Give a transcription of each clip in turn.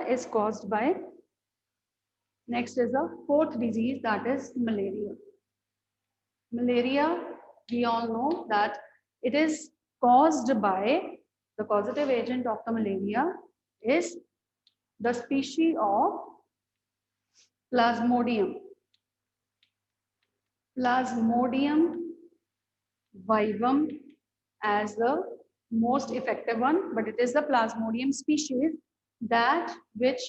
is caused by, next is the fourth disease, that is malaria. Malaria, we all know that it is caused by, the causative agent of the malaria is the species of Plasmodium. Plasmodium vivum as the most effective one, but it is the Plasmodium species that which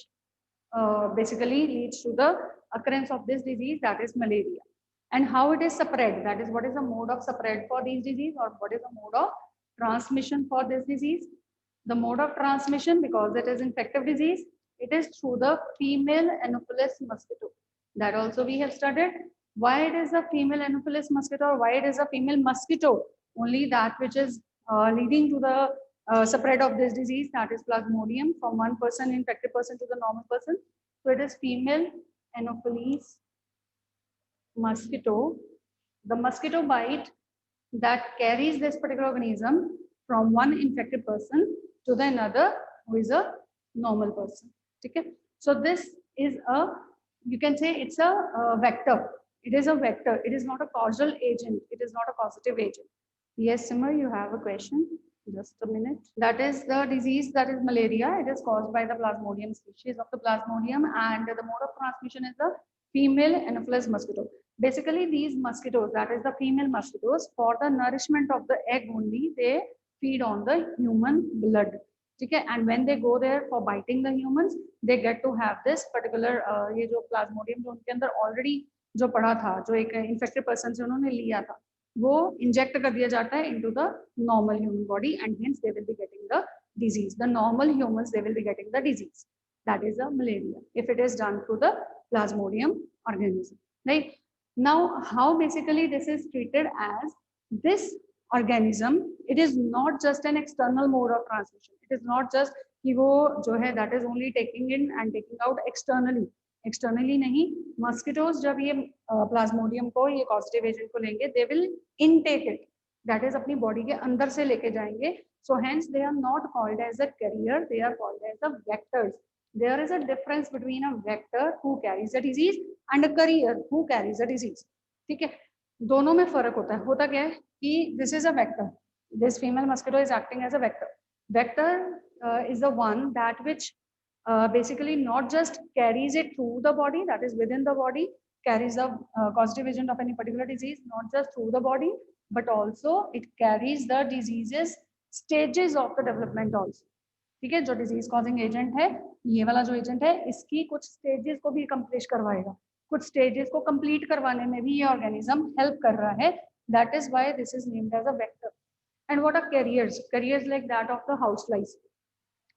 basically leads to the occurrence of this disease, that is malaria. And how it is spread, that is what is the mode of spread for these disease, or what is the mode of transmission for this disease. The mode of transmission, because it is infective disease, it is through the female Anopheles mosquito. That also we have studied. Why it is a female Anopheles mosquito, or why it is a female mosquito, only that which is leading to the spread of this disease, that is Plasmodium, from one person, infected person, to the normal person. So it is female Anopheles mosquito. The mosquito bite that carries this particular organism from one infected person to the another who is a normal person. Okay? So this is a, you can say it's a vector. It is a vector. It is not a causal agent. It is not a causative agent. Yes, Simar, you have a question. Just a minute. That is the disease, that is malaria. It is caused by the Plasmodium species of the Plasmodium, and the mode of transmission is the female Anopheles mosquito. Basically, these mosquitoes, that is the female mosquitoes, for the nourishment of the egg only, they feed on the human blood. Okay, and when they go there for biting the humans, they get to have this particular ये जो Plasmodium जो उनके अंदर already जो पड़ा था, जो एक infected person से उन्होंने लिया था, वो इंजेक्ट कर दिया जाता है into the normal human body, and hence they will be getting the disease. The normal humans, they will be getting the disease. That is the malaria, if it is done through the Plasmodium organism. Right? Now, how basically this is treated as this organism, it is not just an external mode of transmission. It is not just कि वो जो है that is only taking in and taking out externally. Externally नहीं, mosquitoes जब ये Plasmodium को, ये causative agent को लेंगे, they will intake it. That is अपनी body के अंदर से लेके जाएंगे. So hence they are not called as a carrier, they are called as the vectors. There is a difference between a vector who carries the disease and a carrier who carries the disease. ठीक है, दोनों में फर्क होता है. होता क्या है कि this is a vector. This female mosquito is acting as a vector. Vector is the one that which basically not just carries it through the body, that is within the body, carries the causative agent of any particular disease, not just through the body, but also it carries the diseases stages of the development also. ठीक है, जो disease causing agent है, ये वाला जो agent है, इसकी कुछ स्टेजेस को भी कंप्लीट करवाएगा, कुछ स्टेजेस को कंप्लीट करवाने में भी ये ऑर्गेनिज्म हेल्प कर रहा है. That is why this is named as a vector. And what are carriers? Carriers like that of the house flies.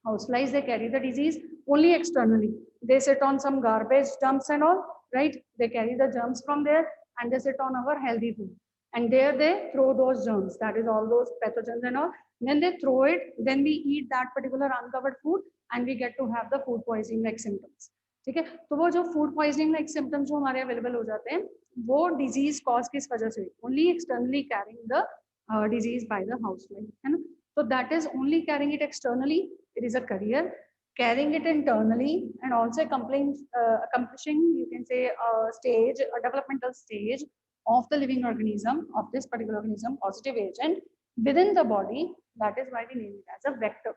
House flies, they carry the disease only externally. They sit on some garbage dumps and all, right? They carry the germs from there and they sit on our healthy food. And there they throw those germs, that is all those pathogens and all. Then they throw it, then we eat that particular uncovered food and we get to have the food poisoning like symptoms. ठीक है, तो वो जो food poisoning like symptoms जो हमारे available हो जाते हैं, वो डिजीज कॉज किस वजह से? Only externally carrying the disease by the house fly, है ना. So that is only carrying it externally, it is a carrier. Carrying it internally and also accomplishing, you can say, a stage, a developmental stage of the living organism, of this particular organism, positive agent within the body, that is why we name it as a vector.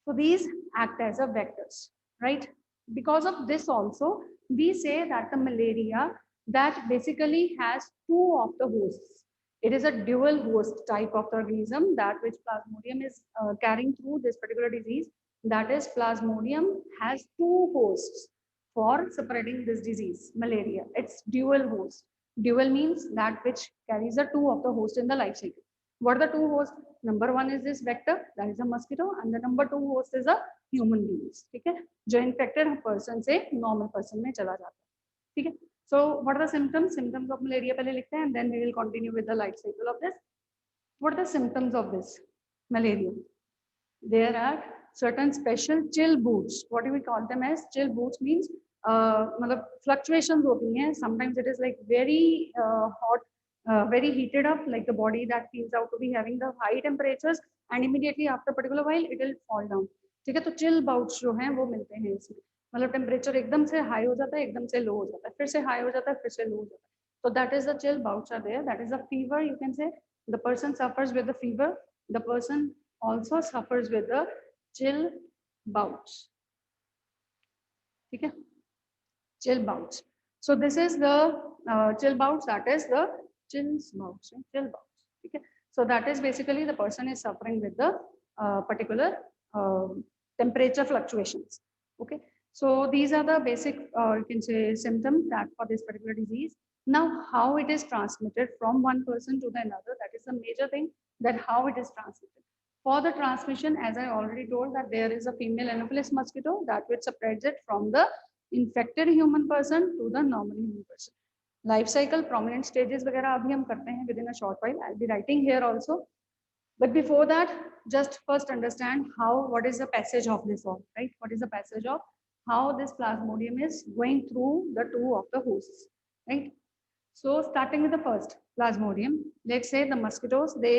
So these act as a vectors, right? Because of this also, we say that the malaria that basically has two of the hosts. It is a dual host type of the organism that which Plasmodium is carrying through this particular disease. That is, Plasmodium has two hosts for spreading this disease, malaria. It's dual host. Dual means that which carries the two of the host in the life cycle. What are the two hosts? Number one is this vector, that is a mosquito, and the number two host is a human beings. ठीक है, जो infected person से normal person में चला जाता है. ठीक है. So what are the symptoms? Symptoms of malaria पहले लिखते हैं, and then we will continue with the life cycle of this. What are the symptoms of this malaria? There are certain special chill boots. What do we call them as? Chill boots means मतलब fluctuations होती हैं. Sometimes it is like very hot, very heated up, like the body that feels out to be having the high temperatures, and immediately after a particular while it will fall down. ठीक है। तो chill bouts जो हैं वो मिलते हैं इसमें, मतलब टेम्परेचर एकदम से हाई हो जाता है, एकदम से लो हो जाता है, फिर से हाई हो जाता है, फिर से लो हो जाता है. तो that is the chill bouts are there. That is the fever. You can say the person suffers with the fever, the person also suffers with the chill bouts. ठीक है, chill bouts. So this is the chill bouts, that is the chills bouts, chill bouts. ठीक है. So that is basically the person is suffering with the particular temperature fluctuations. Okay. So these are the basic you can say symptoms that for this particular disease. Now how it is transmitted from one person to the another, that is the major thing, that how it is transmitted. For the transmission, as I already told, that there is a female Anopheles mosquito that which spreads it from the infected human person to the normal human person. Life cycle, prominent stages वगैरह अभी हम करते हैं within a short while. I'll be writing here also. But before that, just first understand how, what is the passage of this all, right? What is the passage of how this plasmodium is going through the two of the hosts, right? So starting with the first plasmodium, let's say the mosquitoes, they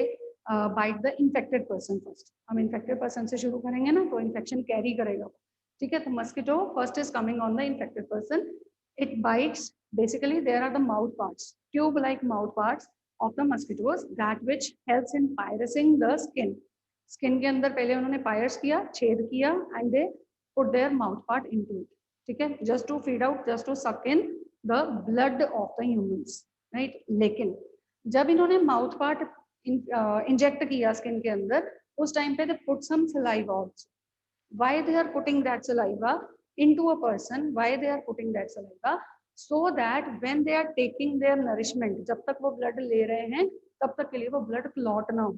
bite the infected person first. हम infected person से शुरू करेंगे ना, तो infection carry करेगा. ठीक है, तो mosquito first is coming on the infected person. It bites. Basically, there are the mouth parts, tube-like mouth parts of the mosquitoes that which helps in piercing the skin. Skin के अंदर पहले उन्होंने pierce किया, छेद किया, and they put their mouth part into it. ठीक है, just to feed out, just to suck in the blood of the humans, right? लेकिन जब इन्होंने माउथ पार्ट इंजेक्ट किया स्किन के अंदर, उस टाइम पे they put some saliva also. Why they are putting that saliva into a person? Why they are putting that saliva? So that when they are taking their nourishment, जब तक वो blood ले रहे हैं तब तक के लिए वो ब्लड क्लॉट ना हो.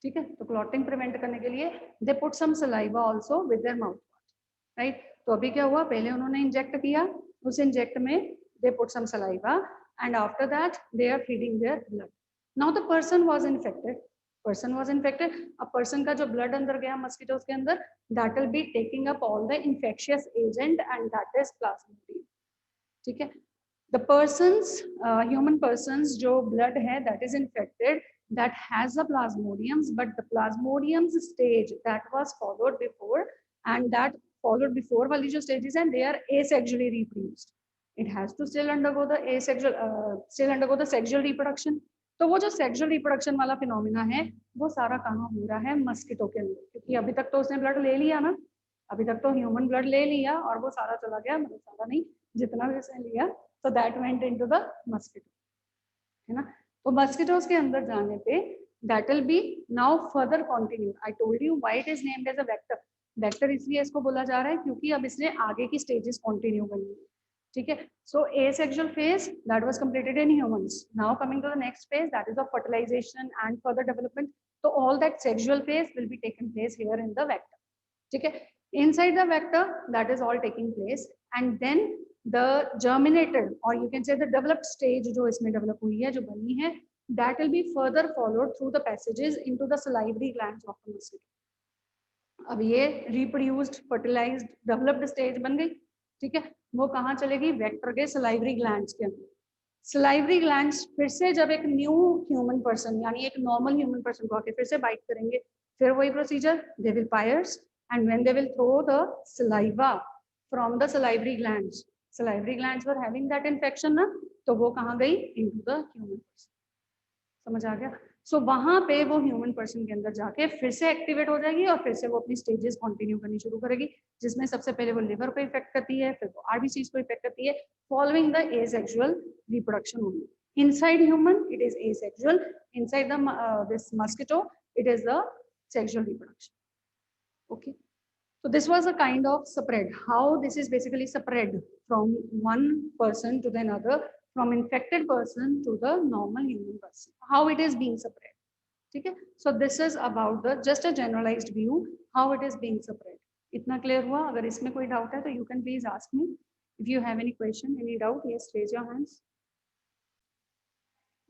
ठीक है, तो क्लॉटिंग प्रिवेंट करने के लिए they put some saliva also with their mouth part, right? तो अभी क्या हुआ, पहले उन्होंने इंजेक्ट किया, उस इंजेक्ट में they put some saliva, and after that they are feeding their blood. Now the person was infected. Person was infected. A person का जो blood अंदर गया mosquitoes के अंदर, that will be taking up all the infectious agent, and that is plasmodium. ठीक है. The person's human person's जो blood है that is infected, that has the plasmodiums, but the plasmodiums stage that was followed before, and that followed before वाली जो stages हैं, they are asexually reproduced. It has to still undergo the asexual, still undergo the sexual reproduction. तो वो जो sexual reproduction वाला phenomena है, वो सारा कहाँ हो रहा है? मस्किटो के अंदर. क्योंकि अभी तक तो उसने ब्लड ले लिया ना, अभी तक तो ह्यूमन ब्लड ले लिया और वो सारा चला गया, मतलब सारा नहीं, जितना भी उसने लिया, तो that went into the mosquito, है ना. तो मस्किटोज के अंदर जाने पे that will be now further continue. I told you why it is named as a vector. Vector इसलिए इसको बोला जा रहा है क्योंकि अब इसने आगे की स्टेजेस कंटिन्यू करनी है. ठीक है. So asexual phase that was completed in humans. Now coming to the next phase, that is of fertilization and further development. So all that sexual phase will be taken place here in the vector. ठीक है. Inside the vector, that is all taking place, and then the germinated, or you can say the developed stage जो इसमें develop हुई है, जो बनी है, that will be further followed through the passages into the salivary glands of the mosquito. अब ये reproduced, fertilized, developed stage बन गई. ठीक है, वो कहाँ चलेगी? वेक्टर के सलाइवरी ग्लैंड्स के अंदर. सलाइवरी ग्लैंड्स फिर से जब एक न्यू ह्यूमन पर्सन, यानी एक नॉर्मल ह्यूमन पर्सन को आके फिर से बाइट करेंगे, फिर वही procedure, they will pierce, and when they will throw the saliva from the salivary glands, salivary glands were having that infection ना, तो वो कहाँ गई? Into the human person. समझ आ गया? सो वहां पे वो ह्यूमन पर्सन के अंदर जाके फिर से एक्टिवेट हो जाएगी और फिर से वो अपनी स्टेजेस कंटिन्यू करनी शुरू करेगी, जिसमें सबसे पहले वो लिवर को इफेक्ट करती है, फिर वो आरबीसीज को इफेक्ट करती है, following the asexual reproduction only. Inside human it is asexual, inside the this mosquito it is the sexual reproduction. Okay, so this was a kind of spread. How this is basically spread from one person to the another, from infected person to the normal human person. How it is being spread. ठीक है. So this is about the just a generalized view how it is being spread. इतना clear हुआ? अगर इसमें कोई doubt है तो you can please ask me. If you have any question, any doubt, yes, raise your hands.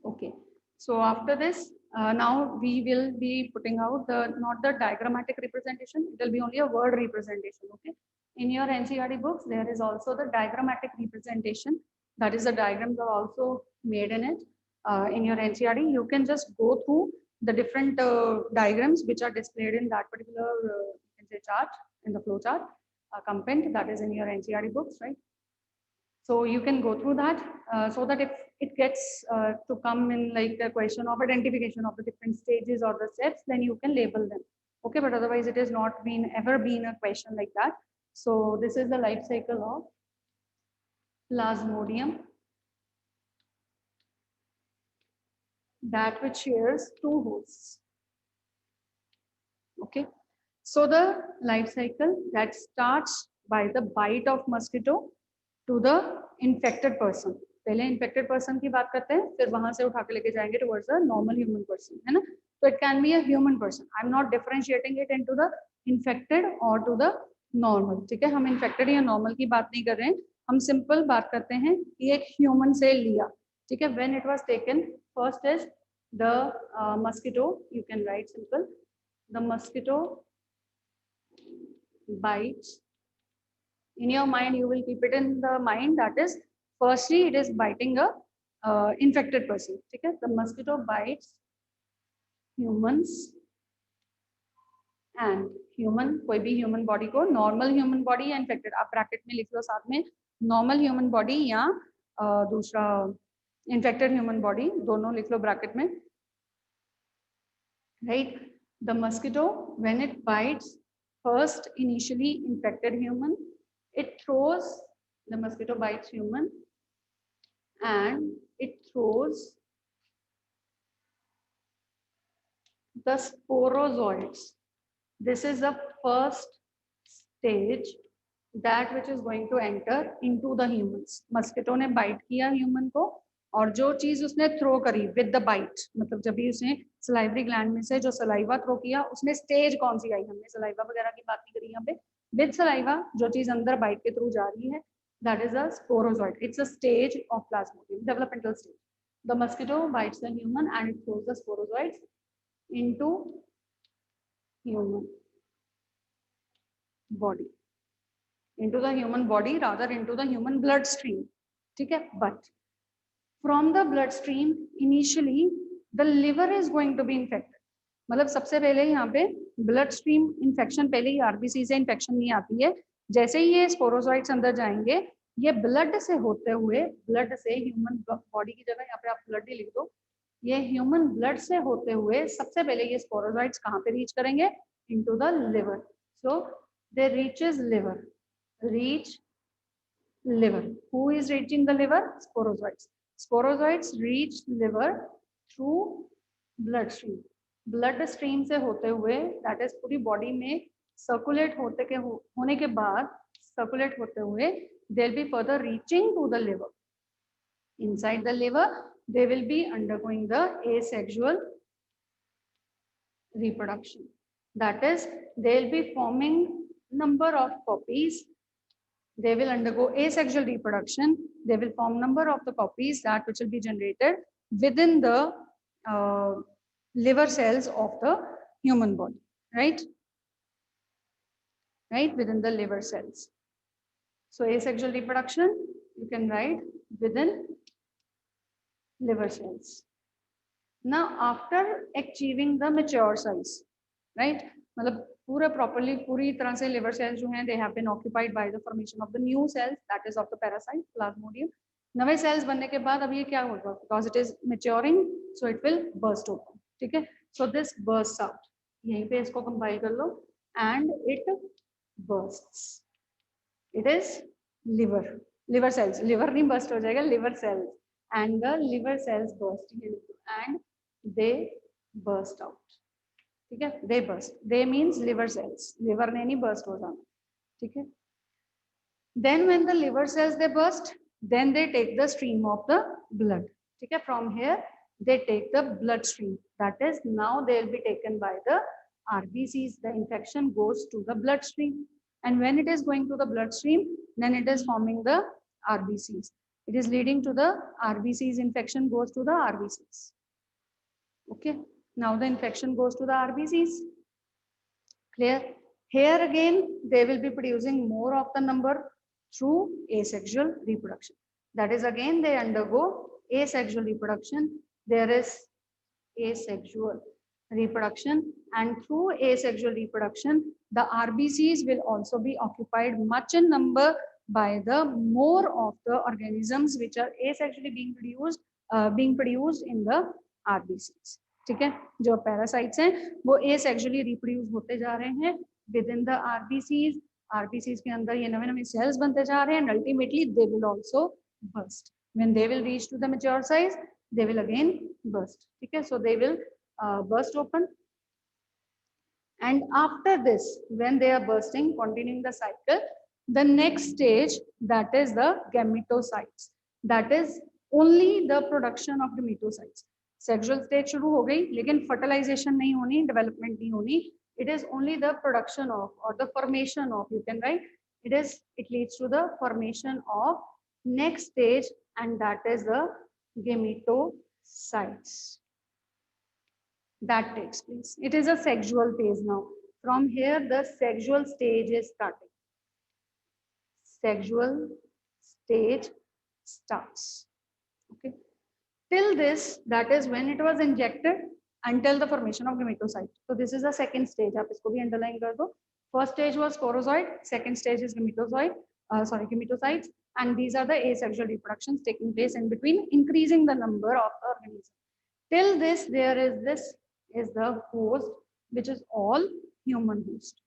Okay. So after this, now we will be putting out the not the diagrammatic representation. It will be only a word representation. Okay. In your NCERT books, there is also the diagrammatic representation. That is, the diagrams are also made in it. In your NCERT, you can just go through the different diagrams which are displayed in that particular chart, in the flowchart component that is in your NCERT books, right? So you can go through that so that if it gets to come in like the question of identification of the different stages or the steps, then you can label them. Okay, but otherwise it has not ever been a question like that. So this is the life cycle of Plasmodium, that which shares two hosts. Okay, so the life cycle that starts by the bite of mosquito to the infected person. पहले infected person की बात करते हैं, फिर वहां से उठा के लेके जाएंगे towards a normal human person, है ना? So it can be a human person. I'm not differentiating it into the infected or to the normal. ठीक है, हम infected या normal की बात नहीं कर रहे हैं, हम simple बात करते हैं कि एक human से लिया. ठीक है, when it was taken, first is the mosquito. You can write simple. The mosquito bites. In your mind, you will keep it in the mind that is, firstly, it is biting a infected person. Okay? The mosquito bites humans and human, कोई भी human body को normal human body या infected, आप bracket में लिख लो साथ में normal human body या दूसरा infected human body, दोनों लिख लो bracket में, right? The mosquito, when it bites first initially infected human, it throws, the mosquito bites human and it throws the sporozoites. This is the first stage that which is going to enter into the humans. Mosquito ने bite किया human को और जो चीज उसने throw करी with the bite, मतलब जब भी उसने salivary gland में से जो saliva थ्रो किया, उसने स्टेज कौन सी आई, हमने saliva वगैरह की बात नहीं करी यहाँ पे, with saliva जो चीज अंदर bite के थ्रू जा रही है, that is a sporozoid. It's a stage of Plasmodium, developmental stage. The mosquito bites the human and it throws the sporozoids into human body, into the human body, rather into the human bloodstream. ठीक है, but from the bloodstream initially the liver is going to be infected. मतलब सबसे पहले यहाँ पे bloodstream infection, पहले ही RBC से infection नहीं आती है, जैसे ही ये स्पोरोजॉइड्स अंदर जाएंगे, ये ब्लड से होते हुए, ब्लड से ह्यूमन बॉडी की जगह यहाँ पे आप ब्लड ही लिख दो, ये ह्यूमन ब्लड से होते हुए सबसे पहले ये स्पोरोजॉइड्स कहाँ पे रीच करेंगे, into the liver. So they reaches liver, reach liver. Who is reaching the liver? Sporozoids. Sporozoids reach liver through bloodstream. Blood stream से होते हुए, that is पूरी body में circulate होने के बाद, circulate होते हुए, they'll be further reaching to the liver. Inside the liver, they will be undergoing the asexual reproduction. That is, they'll be forming number of copies. They will undergo asexual reproduction. They will form number of the copies that which will be generated within the liver cells of the human body, right? Right, within the liver cells. So asexual reproduction, you can write within liver cells. Now, after achieving the mature size, right? मतलब पूरा properly पूरी तरह से liver cells जो हैं, they have been occupied by the formation of the new cells, that is of the parasite Plasmodium. नवे cells बनने के बाद अब ये क्या होगा? Because it is maturing, so it will burst open. ठीक है? So this bursts out. यहीं पे इसको compile कर लो, and it bursts. It is liver cells. Liver नहीं burst हो जाएगा, liver cells, and the liver cells burst, and they burst out. ठीक है, they burst. They means liver cells. Liver ने नहीं burst हो जाना. ठीक है. Then when the liver cells they burst, then they take the stream of the blood. ठीक है. From here they take the blood stream. That is, now they will be taken by the RBCs. The infection goes to the bloodstream, and when it is going to the bloodstream, then it is forming the RBCs. It is leading to the RBCs. Infection goes to the RBCs. Okay. Now the infection goes to the RBCs. Clear? Here again, they will be producing more of the number through asexual reproduction. That is, again, they undergo asexual reproduction. There is asexual, reproduction, and through asexual reproduction, the RBCs will also be occupied much in number by the more of the organisms which are asexually being produced in the RBCs. ठीक है, जो parasites हैं वो asexually reproduce होते जा रहे हैं within the RBCs. RBCs के अंदर ये नवे नवे cells बनते जा रहे हैं and ultimately they will also burst. When they will reach to the mature size, they will again burst. ठीक है, so they will burst open. And after this, when they are bursting, continuing the cycle, the next stage, that is the gametocytes. That is only the production of gametocytes. Sexual stage शुरू हो गई, लेकिन fertilization नहीं होनी, development नहीं होनी. It is only the production of or the formation of, you can write, it leads to the formation of next stage, and that is the gametocytes. That takes place. It is a sexual phase now. From here, the sexual stage is starting. Sexual stage starts. Okay. Till this, that is when it was injected until the formation of gametocyte. So this is the second stage. आप इसको भी underline कर दो. First stage was sporozoid. Second stage is gametocytes. And these are the asexual reproductions taking place in between, increasing the number of the organisms. Till this, there is the host, which is all human host.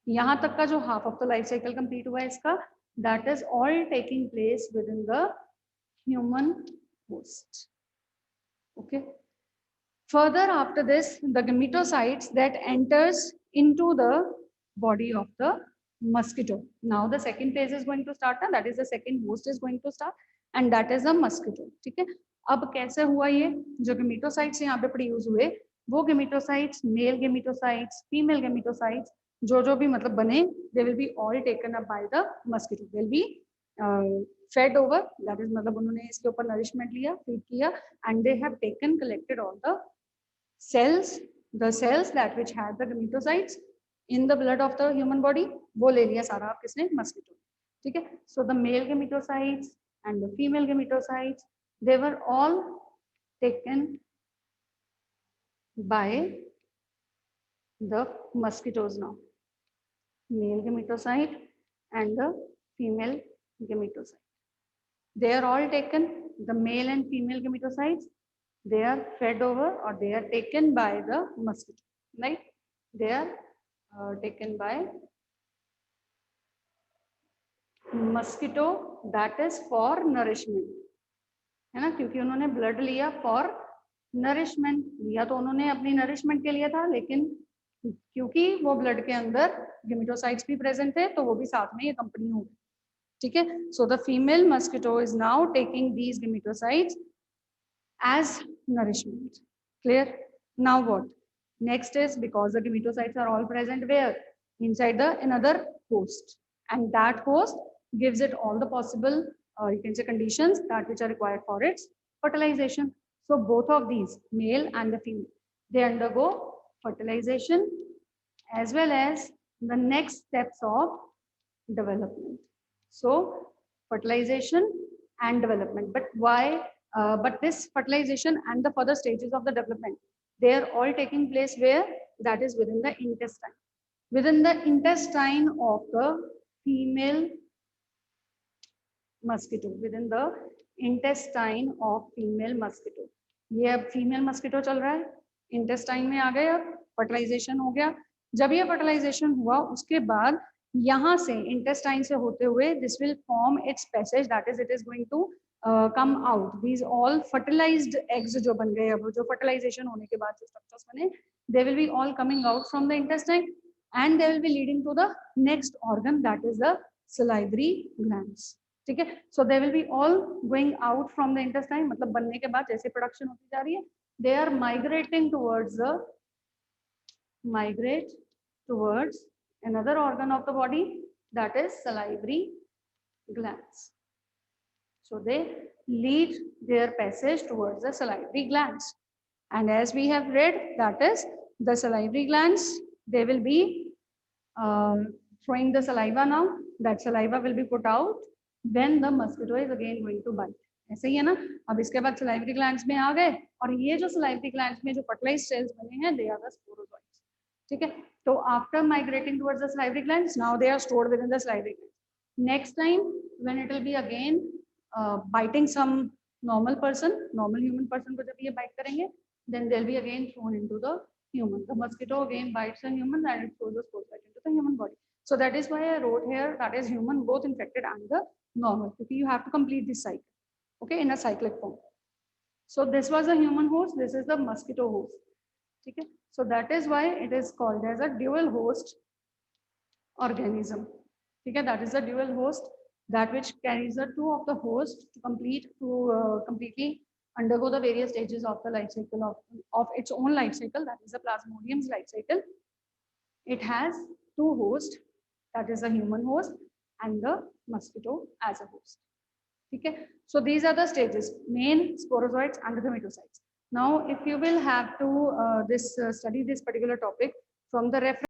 यहाँ तक का जो half of the life cycle complete हुआ है इसका, that is all taking place within the human host. Okay. Further, after this, the gametocytes that enters into the body of the mosquito. Now the second phase is going to start, that is the second host is going to start, and that is the mosquito. ठीक है, अब कैसे हुआ ये, जो gametocytes यहाँ पे produce हुए, वो gametocytes, male gametocytes, female gametocytes, जो भी मतलब बने, they will be all taken up by the mosquito. They will be fed over, that is मतलब उन्होंने इसके ऊपर nourishment लिया, feed किया, and they have collected all the cells that which had the gametocytes in the blood of the human body, वो ले लिया सारा आप किसने, mosquito. ठीक है, so the male gametocytes and the female gametocytes, they were all taken by the mosquitoes now. Male gametocyte and the female gametocyte. They are all taken, the male and female gametocytes, they are fed over or they are taken by the mosquito, right? They are taken by mosquito, that is for nourishment, है ना, क्योंकि उन्होंने blood लिया for nourishment, लिया तो उन्होंने अपनी nourishment के लिए था, लेकिन क्योंकि वो blood के अंदर gametocytes भी present है, तो वो भी साथ में ये company हो गई. ठीक है, so the female mosquito is now taking these gametocytes as nourishment. Clear? Now what? Next is, because the gametocytes are all present where? Inside the another host, and that host gives it all the possible, you can say, conditions that which are required for its fertilization. So both of these, male and the female, they undergo fertilization as well as the next steps of development. So fertilization and development. But why? But this fertilization and the further stages of the development, they are all taking place where? That is within the intestine. Within the intestine of the female mosquito. Within the intestine of female mosquito. ये अब female mosquito चल रहा है, intestine में आ गए, अब fertilization हो गया. जब ये fertilization हुआ, उसके बाद यहाँ से intestine से होते हुए, this will form its passage, that is, it is going to come out. These all fertilized eggs जो बन गए, अब जो fertilization होने के बाद जो structures बने, they will be all coming out from the intestine, and they will be leading to the next organ, that is the salivary glands. ठीक है, so they will be all going out from the intestine, मतलब बनने के बाद जैसे production होती जा रही है, they are migrate towards another organ of the body, that is salivary glands. So they lead their passage towards the salivary glands, and as we have read, that is the salivary glands, they will be throwing the saliva now. That saliva will be put out when the mosquito is again going to bite. ऐसे ही है ना। अब इसके बाद salivary glands में आ गए, और ये जो सलाइवरी ग्लैंड्स में जो फर्टिलाइज्ड सेल्स बने हैं, दे आर द स्पोरोजोइट्स। ठीक है, तो after migrating towards the salivary glands, now they are stored within the salivary glands. Next time when it will be again biting some normal person, normal human person को जब ये bite करेंगे, then they'll be again thrown into the human. The mosquito again bites a human and it throws the spores into the human body. So that is why I wrote here that is human, both infected and the normal, because you have to complete this cycle, okay, in a cyclic form. So this was a human host, this is the mosquito host. Okay, so that is why it is called as a dual host organism. Okay, that is a dual host, that which carries the two of the host to completely undergo the various stages of the life cycle of its own life cycle, that is the Plasmodium's life cycle. It has two hosts, that is a human host and the mosquito as a host. Okay, so these are the stages: main, sporozoites, and the gametocytes. Now, if you will have to study this particular topic from the reference